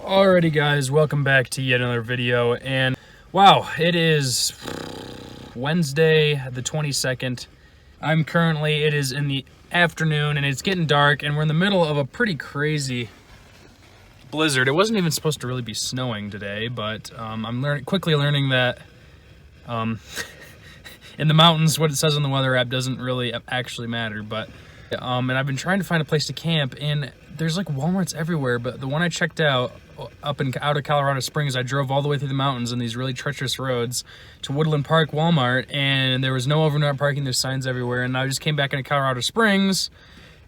Alrighty guys, welcome back to yet another video, and wow, it is Wednesday the 22nd. It is in the afternoon and it's getting dark and we're in the middle of a pretty crazy blizzard. It wasn't even supposed to really be snowing today, but I'm quickly learning that in the mountains what it says on the weather app doesn't really actually matter, but and I've been trying to find a place to camp, and there's like Walmarts everywhere, but the one I checked out out of Colorado Springs, I drove all the way through the mountains on these really treacherous roads to Woodland Park Walmart, and there was no overnight parking. There's signs everywhere, and I just came back into Colorado Springs,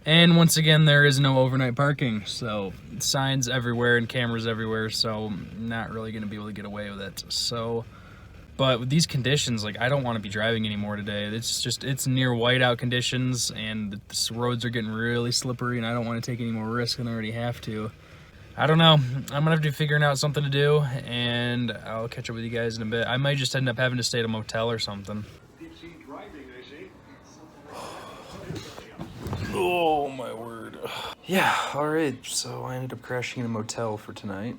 and once again there is no overnight parking. So signs everywhere and cameras everywhere, so not really going to be able to get away with it. So but with these conditions, like, I don't want to be driving anymore today. It's near whiteout conditions, and the roads are getting really slippery, and I don't want to take any more risk than I already have to. I don't know. I'm gonna have to be figuring out something to do, and I'll catch up with you guys in a bit. I might just end up having to stay at a motel or something. Oh my word. Yeah, alright, so I ended up crashing in a motel for tonight.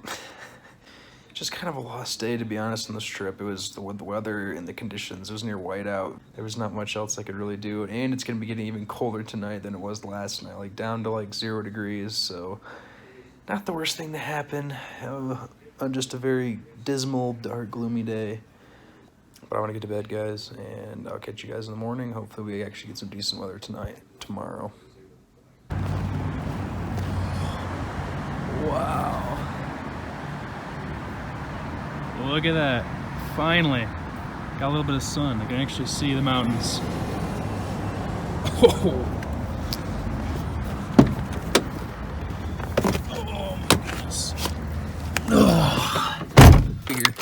Just kind of a lost day, to be honest, on this trip. It was the weather and the conditions. It was near whiteout. There was not much else I could really do, and it's gonna be getting even colder tonight than it was last night, like down to like 0 degrees, so not the worst thing to happen on just a very dismal, dark, gloomy day. But I want to get to bed, guys, and I'll catch you guys in the morning. Hopefully we actually get some decent weather tomorrow. Wow. Look at that. Finally. Got a little bit of sun. I can actually see the mountains. Oh. Oh my goodness. Oh. Here.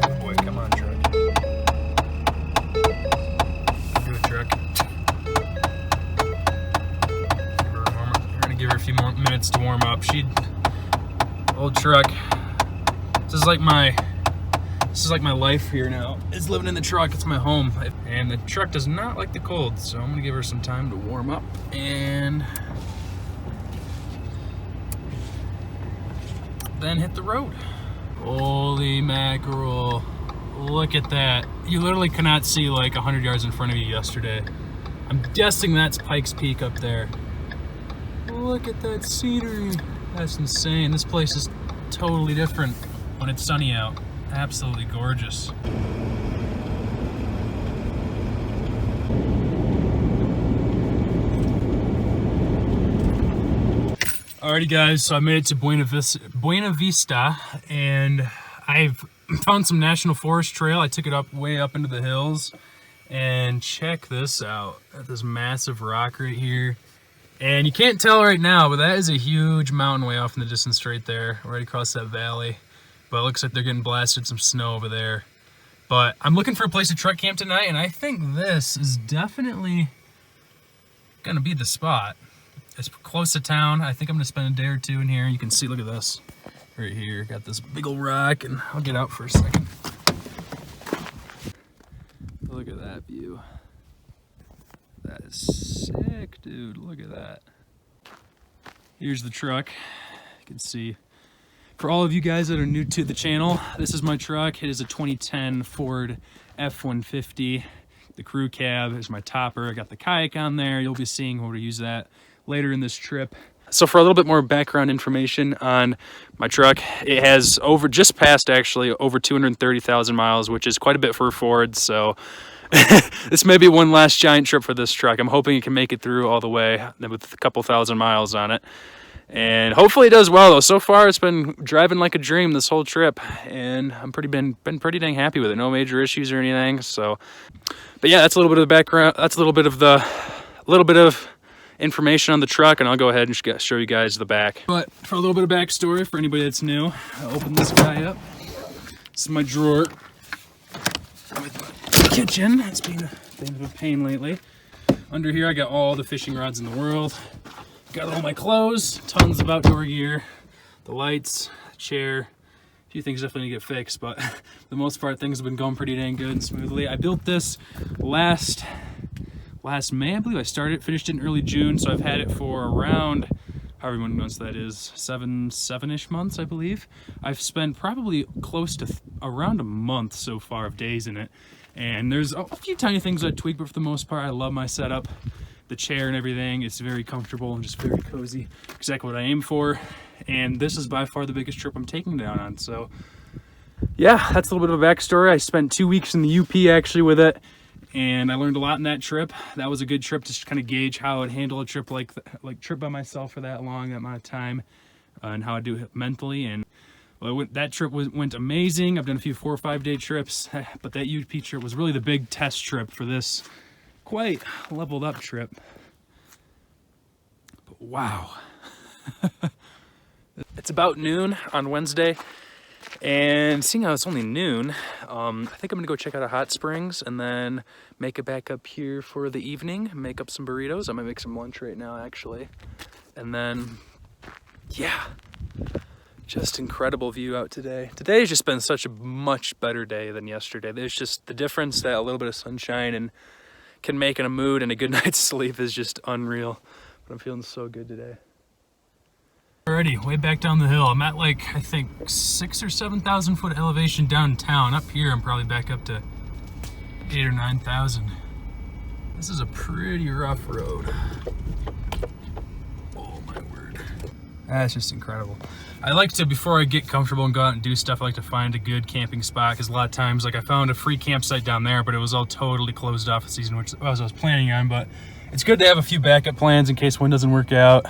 Oh boy, come on, truck. Do it, truck. We're gonna give her a few more minutes to warm up. Old truck. This is like my life here now. It's living in the truck. It's my home, and the truck does not like the cold, so I'm gonna give her some time to warm up and then hit the road. Holy mackerel. Look at that. You literally cannot see like 100 yards in front of you yesterday. I'm guessing that's Pikes Peak up there. Look at that scenery. That's insane. This place is totally different when it's sunny out. Absolutely gorgeous. Alrighty guys, so I made it to Buena Vista, and I've found some National Forest trail. I took it way up into the hills, and check this out. This massive rock right here. And you can't tell right now, but that is a huge mountain way off in the distance right there, right across that valley. But it looks like they're getting blasted some snow over there. But I'm looking for a place to truck camp tonight, and I think this is definitely gonna be the spot. It's close to town. I think I'm gonna spend a day or two in here. You can see, look at this right here. Got this big old rock, and I'll get out for a second. Look at that view. That is sick, dude. Look at that. Here's the truck. You can see. For all of you guys that are new to the channel, this is my truck. It is a 2010 Ford F-150. The crew cab is my topper. I got the kayak on there. You'll be seeing how to use that later in this trip. So for a little bit more background information on my truck, it has just past actually over 230,000 miles, which is quite a bit for a Ford. So this may be one last giant trip for this truck. I'm hoping it can make it through all the way with a couple thousand miles on it. And hopefully it does well, though. So far, it's been driving like a dream this whole trip, and I'm been pretty dang happy with it. No major issues or anything. So, but yeah, that's a little bit of the background. That's a little bit of information on the truck, and I'll go ahead and show you guys the back. But for a little bit of backstory for anybody that's new, I'll open this guy up. This is my drawer with my kitchen. It's been a bit of a pain lately. Under here, I got all the fishing rods in the world. Got all my clothes, tons of outdoor gear, the lights, chair. A few things definitely need to get fixed, but for the most part, things have been going pretty dang good and smoothly. I built this last May, I believe. I finished it in early June, so I've had it for around however many months that is, seven-ish months, I believe. I've spent probably close to around a month so far of days in it. And there's a few tiny things I'd tweak, but for the most part, I love my setup. The chair and everything, it's very comfortable and just very cozy. Exactly what I aim for. And this is by far the biggest trip I'm taking down on. So yeah, that's a little bit of a backstory. I spent 2 weeks in the UP actually with it, and I learned a lot in that trip. That was a good trip to kind of gauge how I'd handle a trip like trip by myself for that long, that amount of time, and how I do it mentally. And well, that trip went amazing. I've done a few 4 or 5 day trips, but that UP trip was really the big test trip for this quite leveled up trip. But wow. It's about noon on Wednesday, and seeing how it's only noon, I think I'm gonna go check out a hot springs and then make it back up here for the evening, make up some burritos. I might make some lunch right now actually. And then, yeah, just incredible view out today. Today's just been such a much better day than yesterday. There's just the difference that a little bit of sunshine and can make in a mood, and a good night's sleep is just unreal. But I'm feeling so good today. Alrighty, way back down the hill. I'm at like, I think 6,000 or 7,000 foot elevation downtown. Up here, I'm probably back up to 8,000 or 9,000. This is a pretty rough road. Oh my word. That's just incredible. I like to, before I get comfortable and go out and do stuff, I like to find a good camping spot, because a lot of times, like I found a free campsite down there, but it was all totally closed off the season, which I was planning on. But it's good to have a few backup plans in case one doesn't work out.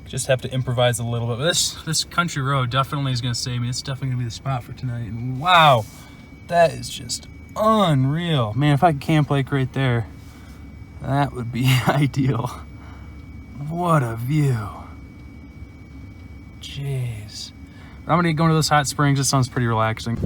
Just have to improvise a little bit. But this country road definitely is going to save me. It's definitely going to be the spot for tonight. And wow, that is just unreal. Man, if I could camp like right there, that would be ideal. What a view. Jeez. I'm going to go to those hot springs. It sounds pretty relaxing.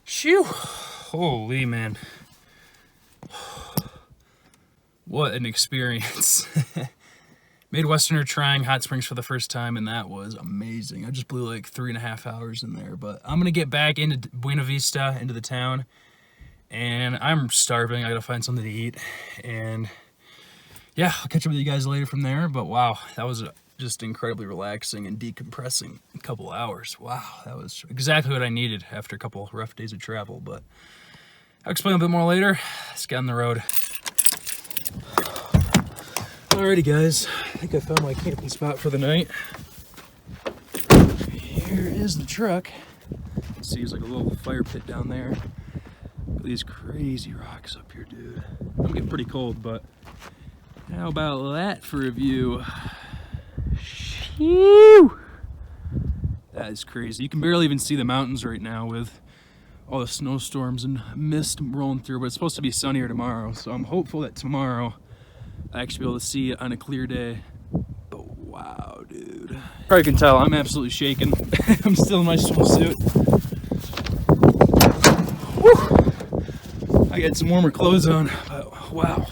Phew. Holy man. What an experience. Midwesterner trying hot springs for the first time, and that was amazing. I just blew like 3.5 hours in there, but I'm gonna get back into Buena Vista, into the town, and I'm starving. I gotta find something to eat, and yeah, I'll catch up with you guys later from there. But wow, that was just incredibly relaxing and decompressing a couple hours. Wow, that was exactly what I needed after a couple rough days of travel, but I'll explain a bit more later. Let's get on the road. Alrighty guys, I think I found my camping spot for the night. Here is the truck. See, there's like a little fire pit down there. These crazy rocks up here, dude. I'm getting pretty cold, but how about that for a view? Phew! That is crazy. You can barely even see the mountains right now with all the snowstorms and mist rolling through, but it's supposed to be sunnier tomorrow, so I'm hopeful that tomorrow I actually be able to see it on a clear day. But wow, dude. Probably can tell I'm absolutely shaking. I'm still in my swimsuit. Woo! I got some warmer clothes on, but wow.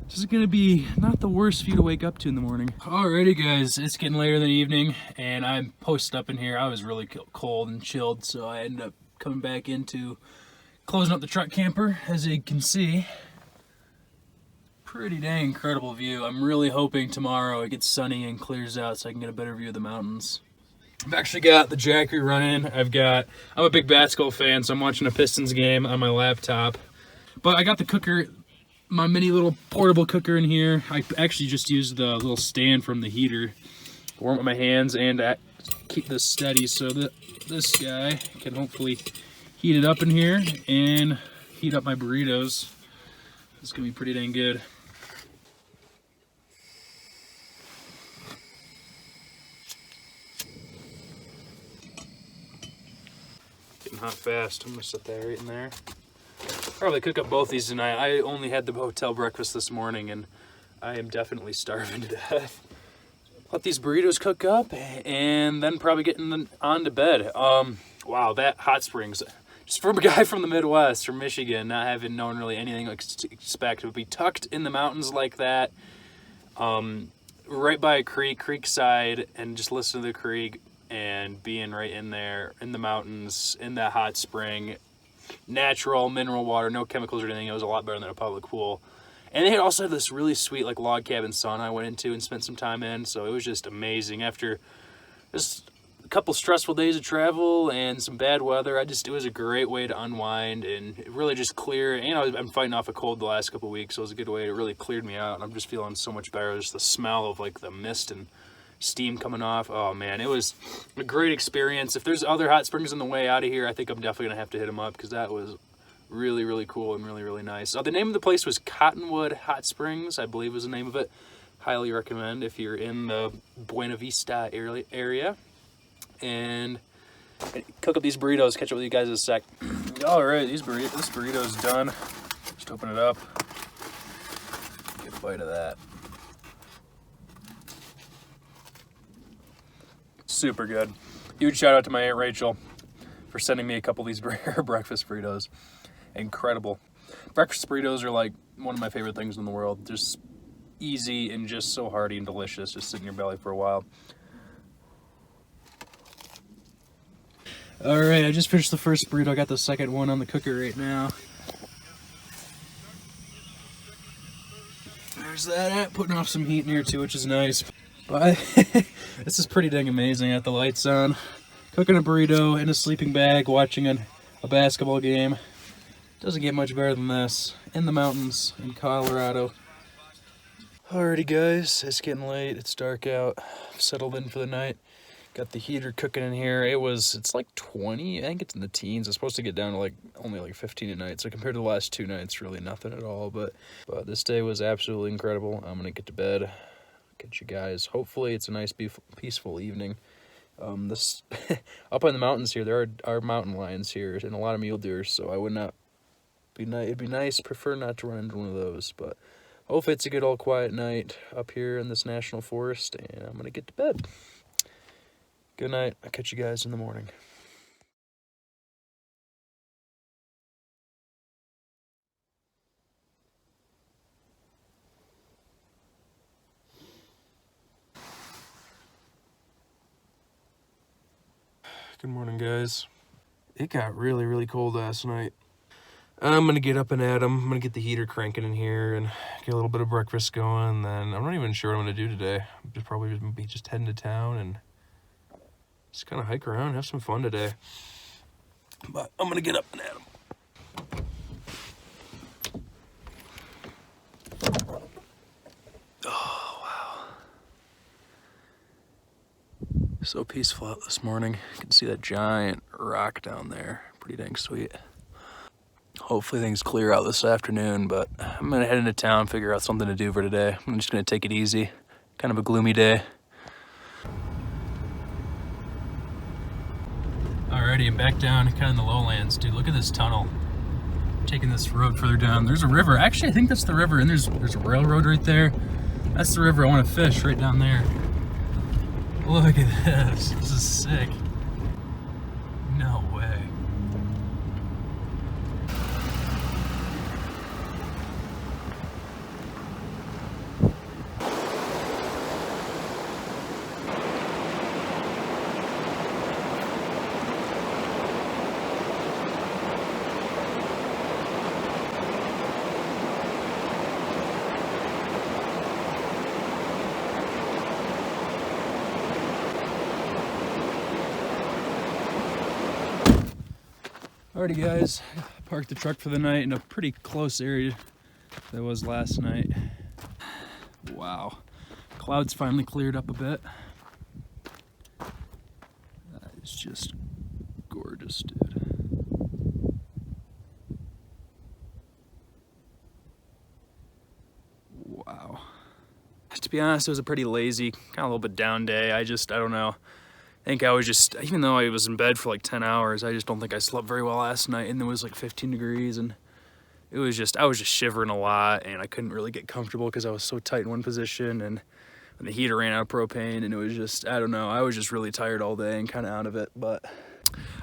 This is gonna be not the worst view to wake up to in the morning. Alrighty guys, it's getting later in the evening and I'm posted up in here. I was really cold and chilled, so I ended up coming back into closing up the truck camper. As you can see, pretty dang incredible view. I'm really hoping tomorrow it gets sunny and clears out so I can get a better view of the mountains. I've actually got the Jackery running. I'm a big basketball fan, so I'm watching a Pistons game on my laptop. But I got the cooker, my mini little portable cooker in here. I actually just used the little stand from the heater to warm up my hands and keep this steady so that this guy can hopefully heat it up in here and heat up my burritos. It's gonna be pretty dang good. Getting hot fast. I'm gonna set that right in there. Probably cook up both these tonight. I only had the hotel breakfast this morning and I am definitely starving to death. Let these burritos cook up and then probably getting on to bed. Wow, that hot springs. Just for a guy from the Midwest, from Michigan, not having known really anything like to expect, to be tucked in the mountains like that, right by a creek side, and just listen to the creek and being right in there, in the mountains, in that hot spring, natural mineral water, no chemicals or anything. It was a lot better than a public pool. And they also had this really sweet like log cabin sauna I went into and spent some time in. So it was just amazing. After just a couple stressful days of travel and some bad weather, it was a great way to unwind and it really just clear. You know, I'm fighting off a cold the last couple of weeks, so it was a good way. It really cleared me out and I'm just feeling so much better. Just the smell of like the mist and steam coming off. Oh man, it was a great experience. If there's other hot springs on the way out of here, I think I'm definitely gonna have to hit them up because that was really, really cool and really, really nice. The name of the place was Cottonwood Hot Springs, I believe was the name of it. Highly recommend if you're in the Buena Vista area. And cook up these burritos. Catch up with you guys in a sec. All right, this burrito's done. Just open it up. Get a bite of that. Super good. Huge shout out to my Aunt Rachel for sending me a couple of these breakfast burritos. Incredible. Breakfast burritos are like one of my favorite things in the world. Just easy and just so hearty and delicious. Just sit in your belly for a while. All right, I just finished the first burrito. I got the second one on the cooker right now. There's that. Putting off some heat in here too, which is nice. But this is pretty dang amazing. I got the lights on, cooking a burrito in a sleeping bag, watching a basketball game. Doesn't get much better than this. In the mountains in Colorado. Alrighty guys, it's getting late, it's dark out. I've settled in for the night. Got the heater cooking in here. It's like 20, I think it's in the teens. It's supposed to get down to like only like 15 at night. So compared to the last 2 nights, really nothing at all. But this day was absolutely incredible. I'm gonna get to bed. Catch you guys. Hopefully it's a nice peaceful evening. This up in the mountains here, there are mountain lions here and a lot of mule deer, so I would not it'd be nice, prefer not to run into one of those, but hopefully it's a good old quiet night up here in this national forest, and I'm gonna get to bed. Good night. I'll catch you guys in the morning. Good morning, guys. It got really, really cold last night. I'm gonna get up and at 'em. I'm gonna get the heater cranking in here and get a little bit of breakfast going. Then I'm not even sure what I'm gonna do today. I'm just probably gonna be just heading to town and just kind of hike around, have some fun today. But I'm gonna get up and at 'em. Oh wow! So peaceful out this morning. You can see that giant rock down there. Pretty dang sweet. Hopefully things clear out this afternoon, but I'm gonna head into town, figure out something to do for today. I'm just gonna take it easy. Kind of a gloomy day. Alrighty, I'm back down kind of in the lowlands. Dude, look at this tunnel. I'm taking this road further down. There's a river. Actually, I think that's the river, and there's a railroad right there. That's the river I want to fish, right down there. Look at this. This is sick. No way. Alrighty guys, parked the truck for the night in a pretty close area that was last night. Wow, clouds finally cleared up a bit. That is just gorgeous, dude. Wow. To be honest, it was a pretty lazy, kind of a little bit down day. I don't know. I think I was just, even though I was in bed for like 10 hours, I just don't think I slept very well last night, and it was like 15 degrees, and it was just, I was just shivering a lot, and I couldn't really get comfortable because I was so tight in one position, and the heater ran out of propane, and it was just, I don't know, I was just really tired all day and kind of out of it. But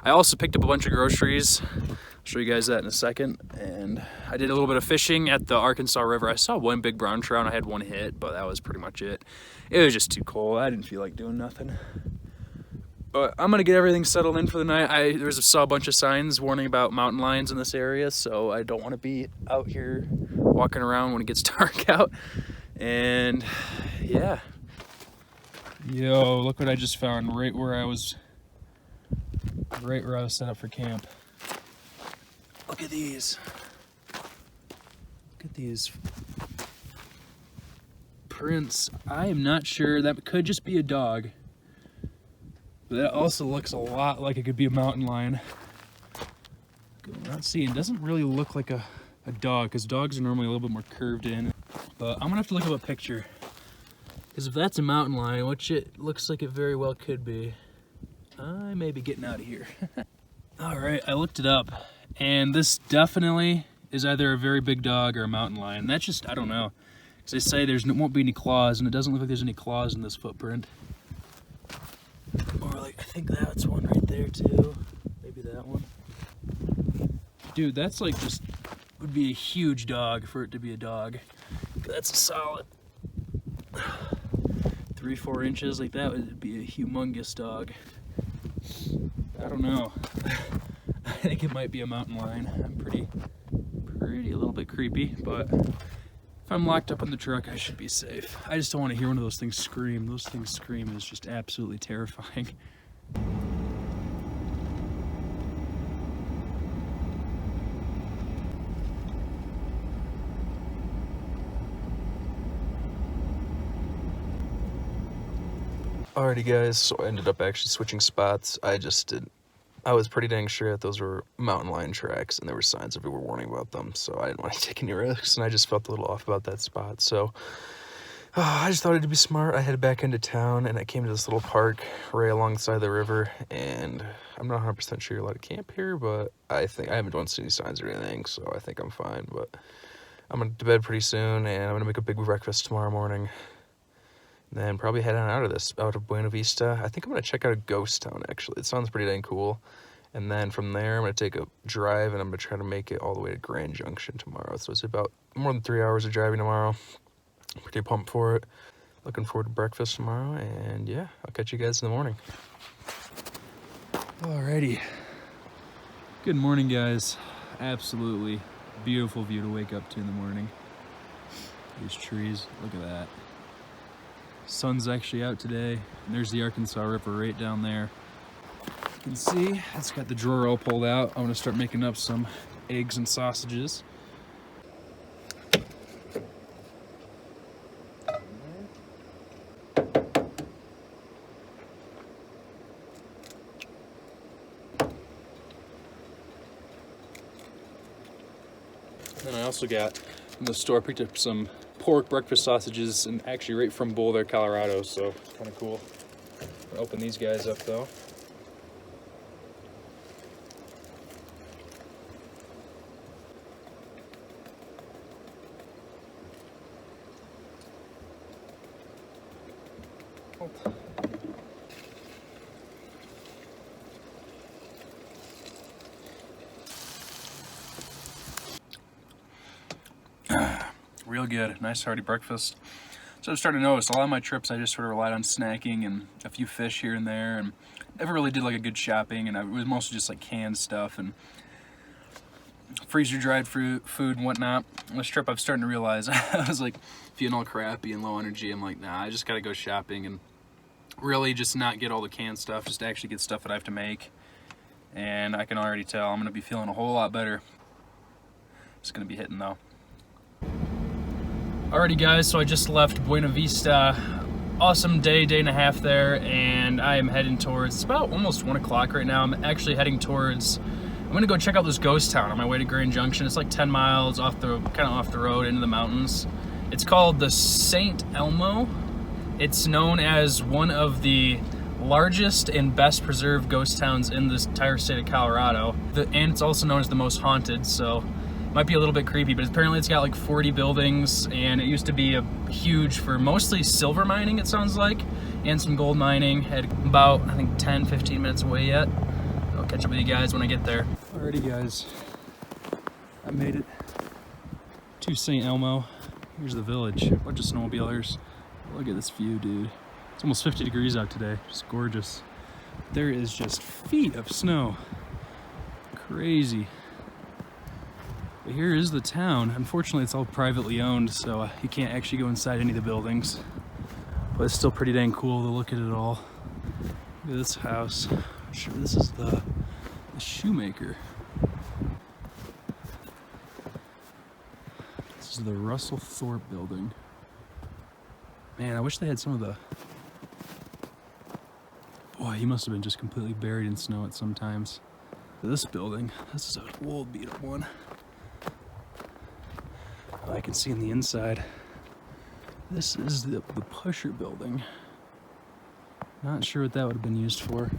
I also picked up a bunch of groceries. I'll show you guys that in a second. And I did a little bit of fishing at the Arkansas River. I saw one big brown trout, and I had one hit, but that was pretty much it. It was just too cold. I didn't feel like doing nothing. But I'm gonna get everything settled in for the night. I saw a bunch of signs warning about mountain lions in this area, so I don't want to be out here walking around when it gets dark out. And yeah. Yo, look what I just found right where I was set up for camp. Look at these. Look at these prints. I am not sure. That could just be a dog. But that also looks a lot like it could be a mountain lion. I'm not seeing, it doesn't really look like a dog, because dogs are normally a little bit more curved in. But I'm gonna have to look up a picture, because if that's a mountain lion, which it looks like it very well could be, I may be getting out of here. All right, I looked it up, and this definitely is either a very big dog or a mountain lion. That's just, I don't know, because they say there won't be any claws, and it doesn't look like there's any claws in this footprint. Or like, I think that's one right there too. Maybe that one. Dude, that's like just, would be a huge dog for it to be a dog. That's a solid 3-4 inches. Like that would be a humongous dog. I don't know. I think it might be a mountain lion. I'm pretty a little bit creepy, but if I'm locked up in the truck, I should be safe. I just don't want to hear one of those things scream. Those things scream is just absolutely terrifying. Alrighty guys, so I ended up actually switching spots. I was pretty dang sure that those were mountain lion tracks, and there were signs everywhere warning about them, so I didn't want to take any risks, and I just felt a little off about that spot. So I just thought it'd be smart. I headed back into town, and I came to this little park right alongside the river, and I'm not 100% sure you're allowed to camp here, but I think I haven't seen any signs or anything, so I think I'm fine. But I'm going to bed pretty soon, and I'm going to make a big breakfast tomorrow morning. Then probably head on out of Buena Vista. I think I'm going to check out a ghost town, actually. It sounds pretty dang cool. And then from there, I'm going to take a drive, and I'm going to try to make it all the way to Grand Junction tomorrow. So it's about more than 3 hours of driving tomorrow. Pretty pumped for it. Looking forward to breakfast tomorrow. And yeah, I'll catch you guys in the morning. Alrighty. Good morning, guys. Absolutely beautiful view to wake up to in the morning. These trees, look at that. Sun's actually out today, and there's the Arkansas River right down there. You can see it's got the drawer all pulled out. I'm gonna start making up some eggs and sausages. And I also got from the store, picked up some pork breakfast sausages, and actually right from Boulder, Colorado, so kind of cool. I'll open these guys up though. Real good, nice hearty breakfast. So I'm starting to notice a lot of my trips I just sort of relied on snacking and a few fish here and there, and never really did like a good shopping, and it was mostly just like canned stuff and freezer dried food and whatnot. On this trip I'm starting to realize I was like feeling all crappy and low energy. I'm like, nah, I just gotta go shopping and really just not get all the canned stuff, just actually get stuff that I have to make. And I can already tell I'm gonna be feeling a whole lot better. It's gonna be hitting though. Alrighty guys, so I just left Buena Vista. Awesome day and a half there, and I am heading towards, it's about almost 1 o'clock right now. I'm actually heading towards, I'm gonna go check out this ghost town on my way to Grand Junction. It's like 10 miles kind of off the road into the mountains. It's called the St. Elmo. It's known as one of the largest and best preserved ghost towns in this entire state of Colorado. And it's also known as the most haunted, so might be a little bit creepy, but apparently it's got like 40 buildings, and it used to be a huge for mostly silver mining, it sounds like, and some gold mining. At about, I think, 10-15 minutes away yet. I'll catch up with you guys when I get there. Alrighty guys, I made it to St. Elmo. Here's the village, a bunch of snowmobilers. Look at this view, dude. It's almost 50 degrees out today, just gorgeous. There is just feet of snow. Crazy. But here is the town. Unfortunately, it's all privately owned, so you can't actually go inside any of the buildings. But it's still pretty dang cool to look at it all. Look at this house. I'm sure this is the shoemaker. This is the Russell Thorpe building. Man, I wish they had some of the... Boy, he must have been just completely buried in snow at some times. This building, this is an old beat up one. I can see in the inside. This is the pusher building. Not sure what that would have been used for.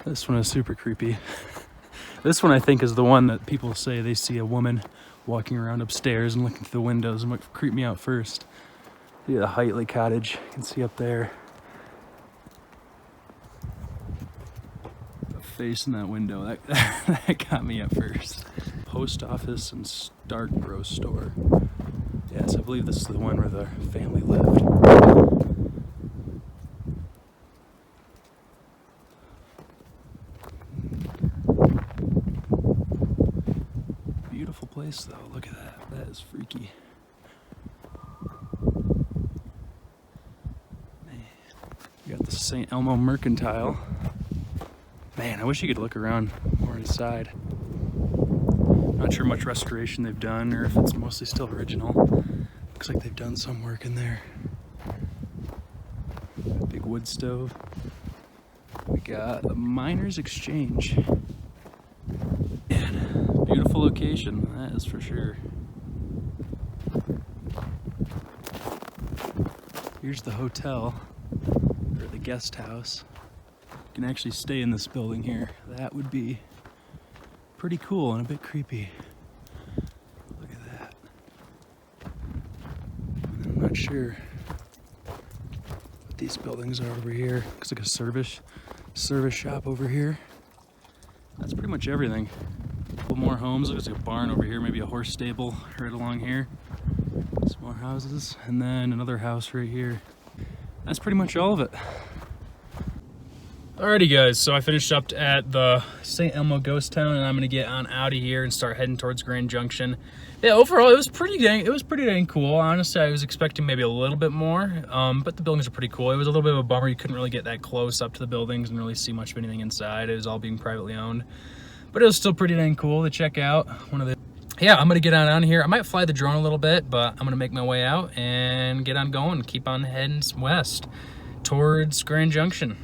This one is super creepy. This one I think is the one that people say they see a woman walking around upstairs and looking through the windows, and what creeped me out first. Yeah, the Heightley cottage, you can see up there. The face in that window, that got me at first. Post office and Stark Bros store. Yes, I believe this is the one where the family lived. Beautiful place though, look at that. That is freaky. Man. You got the St. Elmo Mercantile. Man, I wish you could look around more inside. Not sure much restoration they've done or if it's mostly still original. Looks like they've done some work in there. Big wood stove. We got the Miners Exchange. Man, beautiful location, that is for sure. Here's the hotel, or the guest house. You can actually stay in this building here. That would be pretty cool and a bit creepy. Look at that. I'm not sure what these buildings are over here. Looks like a service shop over here. That's pretty much everything. A couple more homes. Looks like a barn over here, maybe a horse stable right along here. Some more houses, and then another house right here. That's pretty much all of it. Alrighty guys, so I finished up at the St. Elmo Ghost Town, and I'm gonna get on out of here and start heading towards Grand Junction. Yeah, overall it was pretty dang cool. Honestly, I was expecting maybe a little bit more, but the buildings are pretty cool. It was a little bit of a bummer you couldn't really get that close up to the buildings and really see much of anything inside. It was all being privately owned, but it was still pretty dang cool to check out. Yeah, I'm gonna get on here. I might fly the drone a little bit, but I'm gonna make my way out and get on going, keep on heading west towards Grand Junction.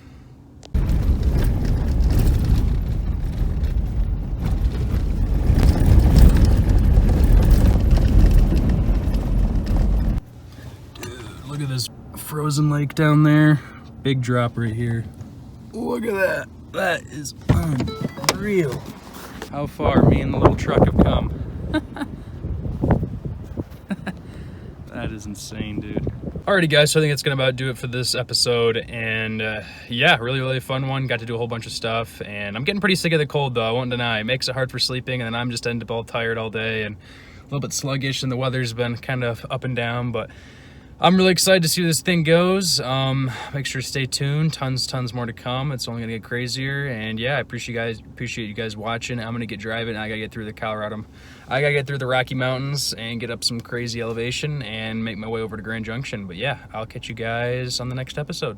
Look at this frozen lake down there. Big drop right here. Look at that. That is unreal. How far me and the little truck have come. That is insane, dude. Alrighty guys, so I think it's gonna about do it for this episode, and yeah, really fun one. Got to do a whole bunch of stuff, and I'm getting pretty sick of the cold though, I won't deny. It makes it hard for sleeping, and then I'm just end up all tired all day and a little bit sluggish, and the weather's been kind of up and down, but I'm really excited to see where this thing goes. Make sure to stay tuned. Tons more to come. It's only gonna get crazier. And yeah, I appreciate you guys watching. I'm gonna get driving. I gotta get through the Rocky Mountains and get up some crazy elevation and make my way over to Grand Junction. But yeah, I'll catch you guys on the next episode.